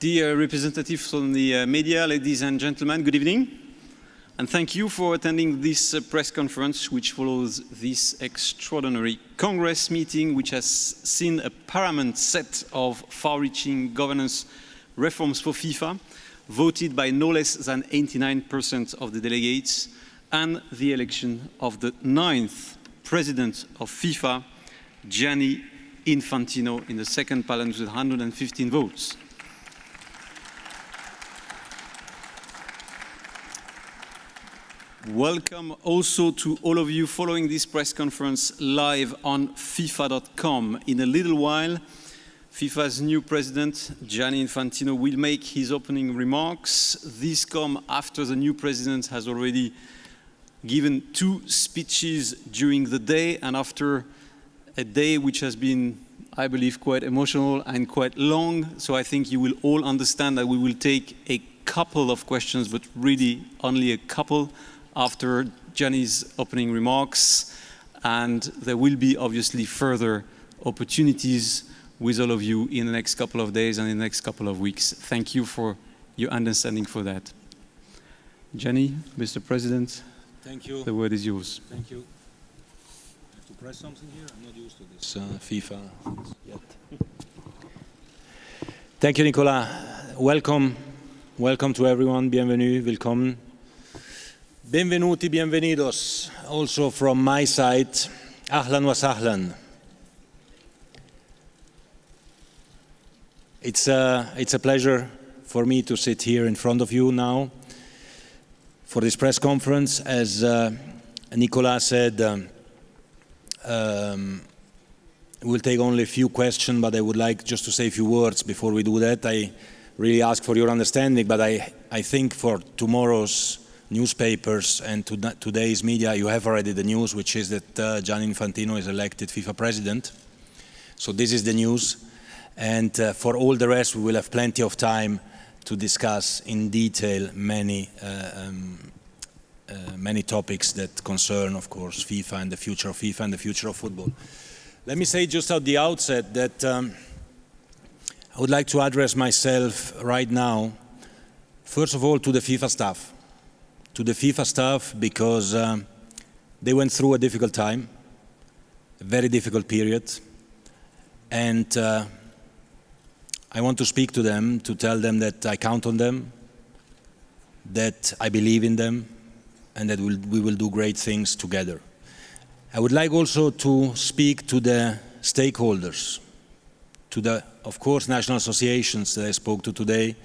Dear representatives from the media, ladies and gentlemen, good evening. And thank you for attending this press conference, which follows this extraordinary Congress meeting, which has seen a paramount set of far-reaching governance reforms for FIFA, voted by no less than 89% of the delegates, and the election of the 9th President of FIFA, Gianni Infantino, in the second parliament with 115 votes. Welcome also to all of you following this press conference live on FIFA.com. In a little while, FIFA's new president, Gianni Infantino, will make his opening remarks. These come after the new president has already given 2 speeches during the day and after a day which has been, I believe, quite emotional and quite long. So I think you will all understand that we will take a couple of questions, but really only a couple, after Gianni's opening remarks, and there will be obviously further opportunities with all of you in the next couple of days and in the next couple of weeks. Thank you for your understanding for that. Gianni, Mr. President, thank you. The word is yours. Thank you. I have to press something here? I'm not used to this FIFA yet. Thank you, Nicolas. Welcome. Welcome to everyone. Bienvenue, willkommen. Benvenuti, bienvenidos, also from my side. Ahlan wa sahlan. It's a pleasure for me to sit here in front of you now for this press conference. As Nicolas said, we'll take only a few questions, but I would like just to say a few words before we do that. I really ask for your understanding, but I think for tomorrow's newspapers and today's media, you have already the news, which is that Gianni Infantino is elected FIFA president. So this is the news. And for all the rest, we will have plenty of time to discuss in detail many topics that concern, of course, FIFA and the future of FIFA and the future of football. Let me say just at the outset that I would like to address myself right now, first of all, to the FIFA staff. To the FIFA staff, because they went through a difficult time, a very difficult period, and I want to speak to them, to tell them that I count on them, that I believe in them, and that we will do great things together. I would like also to speak to the stakeholders, to the, of course, national associations that I spoke to today,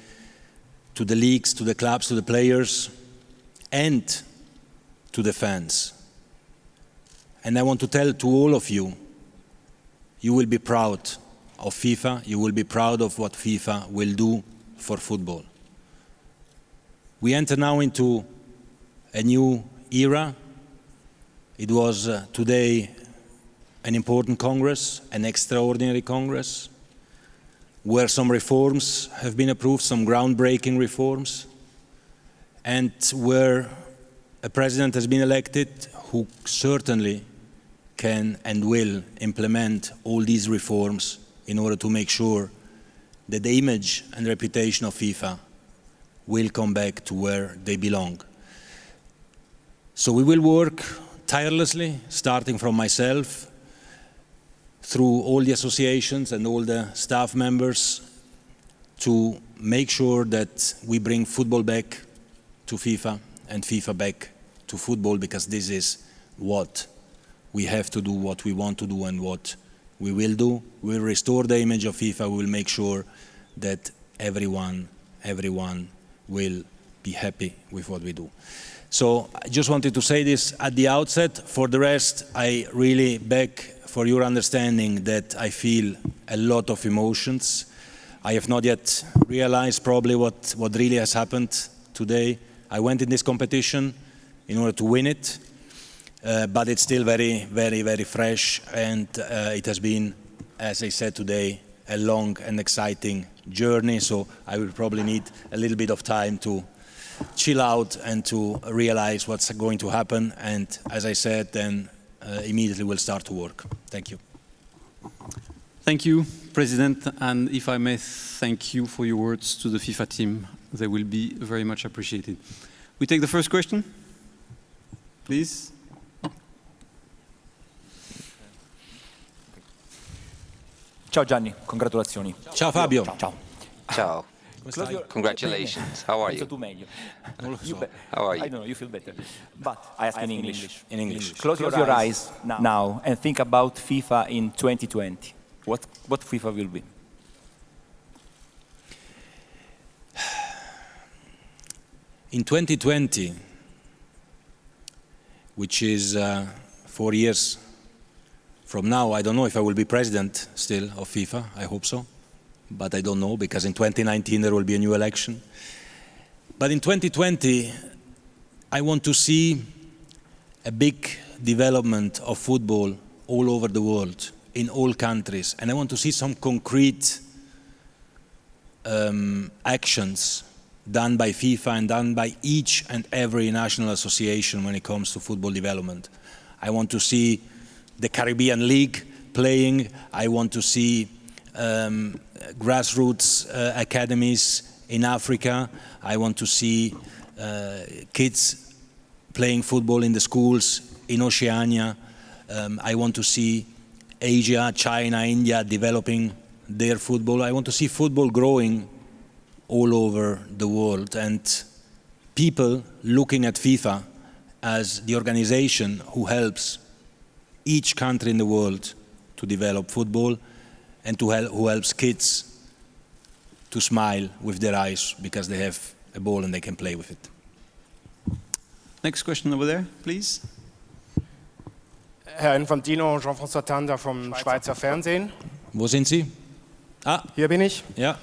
to the leagues, to the clubs, to the players, and to the fans. And I want to tell to all of you, you will be proud of FIFA, you will be proud of what FIFA will do for football. We enter now into a new era. It was today an important Congress, an extraordinary Congress, where some reforms have been approved, some groundbreaking reforms, and where a president has been elected who certainly can and will implement all these reforms in order to make sure that the image and reputation of FIFA will come back to where they belong. So we will work tirelessly, starting from myself, through all the associations and all the staff members, to make sure that we bring football back to FIFA and FIFA back to football, because this is what we have to do, what we want to do, and what we will do. We'll restore the image of FIFA. We will make sure that everyone will be happy with what we do. So I just wanted to say this at the outset. For the rest, I really beg for your understanding that I feel a lot of emotions. I have not yet realized probably what really has happened today. I went in this competition in order to win it, but it's still very, very, very fresh, and it has been, as I said today, a long and exciting journey, so I will probably need a little bit of time to chill out and to realize what's going to happen, and as I said, then immediately we'll start to work. Thank you. Thank you, President, and if I may thank you for your words to the FIFA team, they will be very much appreciated. We take the first question, please. Ciao Gianni, congratulazioni. Ciao Fabio. Ciao. Ciao. Congratulations. How are you? How are I you? don't know, you feel better. But I ask in English. In English. Close your eyes now and think about FIFA in 2020. What FIFA will be? In 2020, which is 4 years from now, I don't know if I will be president still of FIFA. I hope so. But I don't know, because in 2019 there will be a new election. But in 2020, I want to see a big development of football all over the world, in all countries. And I want to see some concrete actions done by FIFA and done by each and every national association when it comes to football development. I want to see the Caribbean League playing. I want to see grassroots academies in Africa. I want to see kids playing football in the schools in Oceania. I want to see Asia, China, India developing their football. I want to see football growing all over the world, and people looking at FIFA as the organization who helps each country in the world to develop football, and who helps kids to smile with their eyes because they have a ball and they can play with it. Next question over there, please. Herr Infantino, Jean-François Tander vom Schweizer Fernsehen. Wo sind Sie? Ah, Hier bin ich. ja.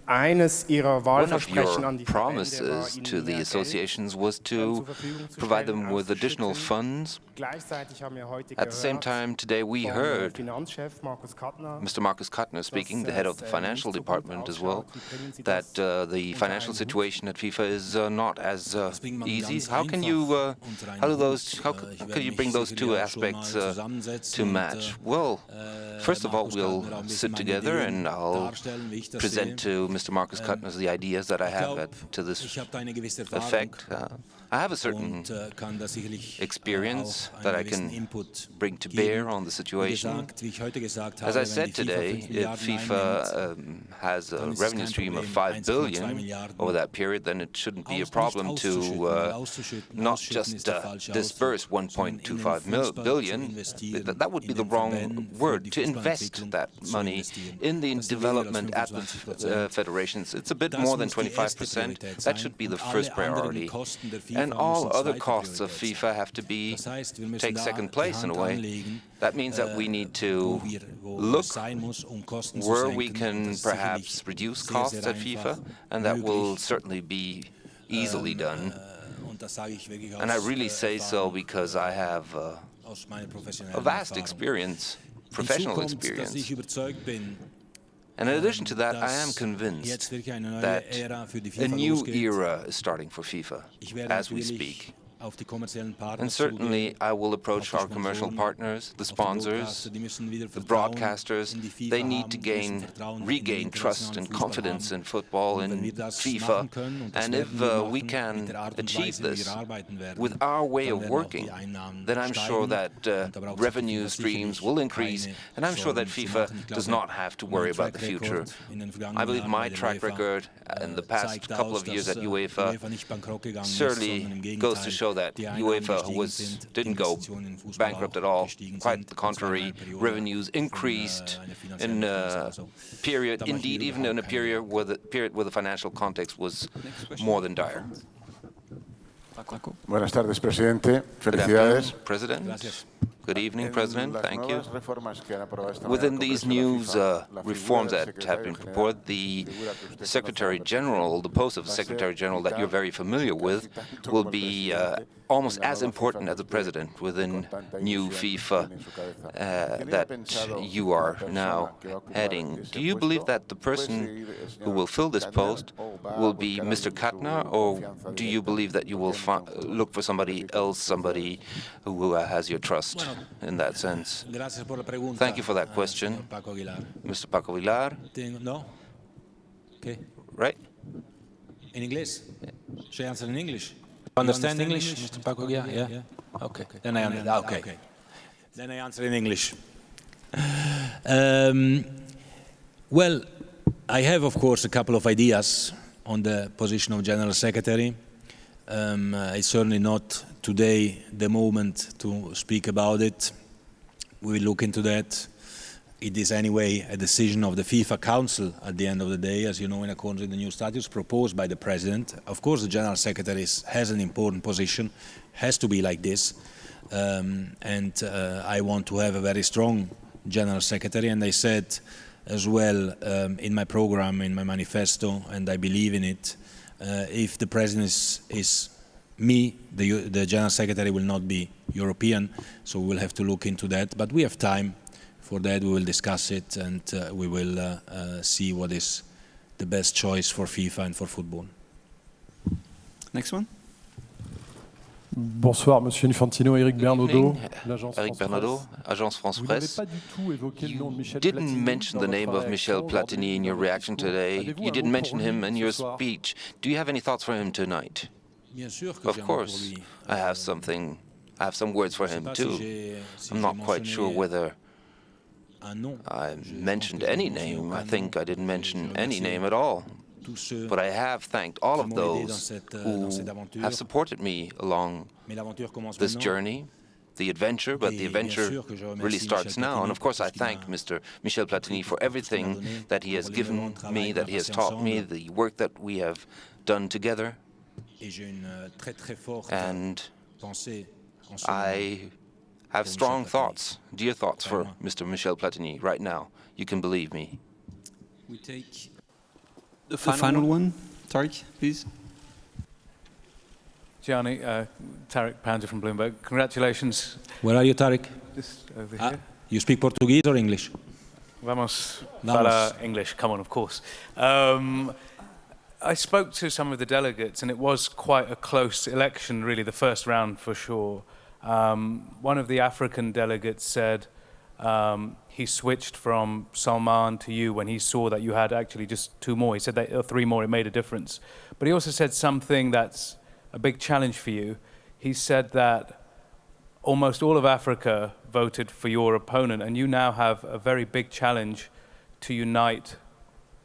Eines Ihrer One of Wahlversprechen your an die Verbände war, promises ihnen to the mehr associations was Geld to zur Verfügung zu provide stellen, them with additional auszuschütten. funds. Gleichzeitig haben wir heute At the same gehört time, today we vom heard Finanzchef Markus Kattner, Mr. Marcus Kuttner speaking, the head of the financial department as well, that the financial situation at FIFA is not as easy. How can you bring those two aspects to match? Well, first of all, we'll sit together and I'll present to Mr. Marcus Kuttner the ideas that I have to this effect. I have a certain experience that I can bring to bear on the situation. As I said today, if FIFA has a revenue stream of 5 billion over that period, then it shouldn't be a problem to not just disperse 1.25 billion. That would be the wrong word, to invest that money in the development at the federations. It's a bit more than 25%. That should be the first priority. And all other costs of FIFA have to take second place in a way. That means that we need to look where we can perhaps reduce costs at FIFA, and that will certainly be easily done. And I really say so because I have a vast experience, professional experience. And in addition to that, I am convinced that a new era is starting for FIFA as we speak. And certainly I will approach our commercial partners, the sponsors, the broadcasters. They need to regain trust and confidence in football and FIFA. And if we can achieve this with our way of working, then I'm sure that revenue streams will increase, and I'm sure that FIFA does not have to worry about the future. I believe my track record in the past couple of years at UEFA certainly goes to show that UEFA didn't go bankrupt at all. Quite the contrary, revenues increased in a period, indeed even in a period where the financial context was more than dire. Buenas tardes, Presidente. Good Felicidades. afternoon, President. Good evening, President. Thank you. Within Within these new reforms that have been proposed, the Secretary General, the post of Secretary General that you're very familiar with, will be almost as important as the President within new FIFA that you are now heading. Do you believe that the person who will fill this post will be Mr. Katner, or do you believe that you will look for somebody else, somebody who has your trust in that sense? Thank you for that question, Mr. Paco Vilar. No? Okay. Right? In English? Should I answer in English? Understand English, Mr. Paco? Yeah. Okay. Then I understand. Okay. Then I answer in English. Well, I have, of course, a couple of ideas on the position of General Secretary. It's certainly not today the moment to speak about it. We will look into that. It is anyway a decision of the FIFA Council at the end of the day, as you know, in accordance with the new statutes proposed by the President. Of course, the General Secretary has an important position, has to be like this. I want to have a very strong General Secretary, and I said as well in my program, in my manifesto, and I believe in it, if the President is me, the General Secretary will not be European, so we will have to look into that. But we have time. For that, we will discuss it, and we will see what is the best choice for FIFA and for football. Next one. Bonsoir, Monsieur Infantino, Eric Bernaudeau, Eric Bernaudeau, Agence France Presse. You didn't mention the name of Michel Platini in your reaction today. You didn't mention him in your speech. Do you have any thoughts for him tonight? Of course, I have some words for him too. I'm not quite sure whether I mentioned any name. I think I didn't mention any name at all. But I have thanked all of those who have supported me along this journey, the adventure, but the adventure really starts now. And of course, I thank Mr. Michel Platini for everything that he has given me, that he has taught me, the work that we have done together. And I have strong thoughts, dear thoughts for Mr. Michel Platini right now. You can believe me. We take the final one. Tariq, please. Gianni, Tariq Pounder from Bloomberg. Congratulations. Where are you, Tariq? Just over here. You speak Portuguese or English? Vamos para English. Come on, of course. I spoke to some of the delegates, and it was quite a close election, really, the first round for sure. One of the African delegates said he switched from Salman to you when he saw that you had actually just two more. He said that, or three more, it made a difference. But he also said something that's a big challenge for you. He said that almost all of Africa voted for your opponent, and you now have a very big challenge to unite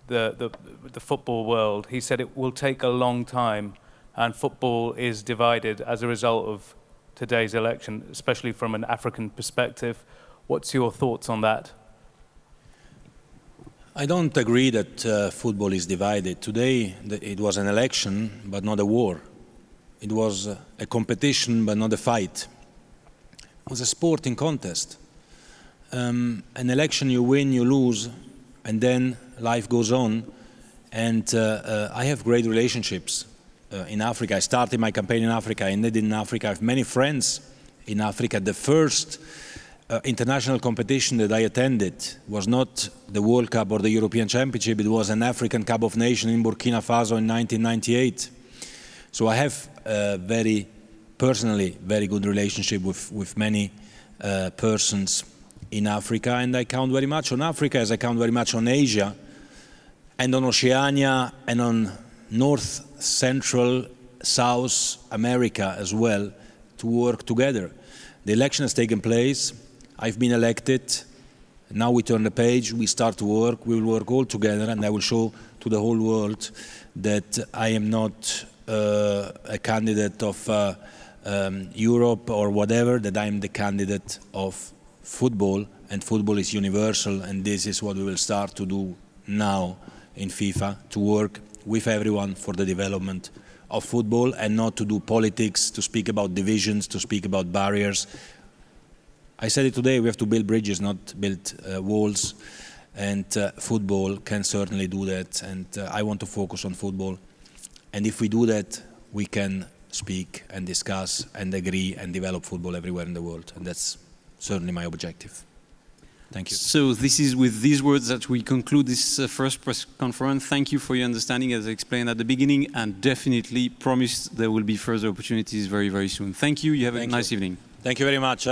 the football world. He said it will take a long time, and football is divided as a result of today's election, especially from an African perspective. What's your thoughts on that? I don't agree that football is divided. Today, it was an election, but not a war. It was a competition, but not a fight. It was a sporting contest. An election, you win, you lose, and then life goes on. And I have great relationships in Africa. I started my campaign in Africa, I ended in Africa. I have many friends in Africa. The first international competition that I attended was not the World Cup or the European Championship, it was an African Cup of Nations in Burkina Faso in 1998. So I have personally very good relationship with many persons in Africa, and I count very much on Africa as I count very much on Asia and on Oceania and on North, Central, South America as well to work together. The election has taken place. I've been elected. Now we turn the page, we start to work. We will work all together, and I will show to the whole world that I am not a candidate of Europe or whatever, that I am the candidate of football, and football is universal, and this is what we will start to do now in FIFA, to work with everyone for the development of football and not to do politics, to speak about divisions, to speak about barriers. I said it today, we have to build bridges, not build walls, and football can certainly do that, and I want to focus on football. And if we do that, we can speak and discuss and agree and develop football everywhere in the world, and that's certainly my objective. Thank you. So this is with these words that we conclude this first press conference. Thank you for your understanding, as I explained at the beginning, and definitely promise there will be further opportunities very, very soon. Thank you. You have a nice evening. Thank you very much.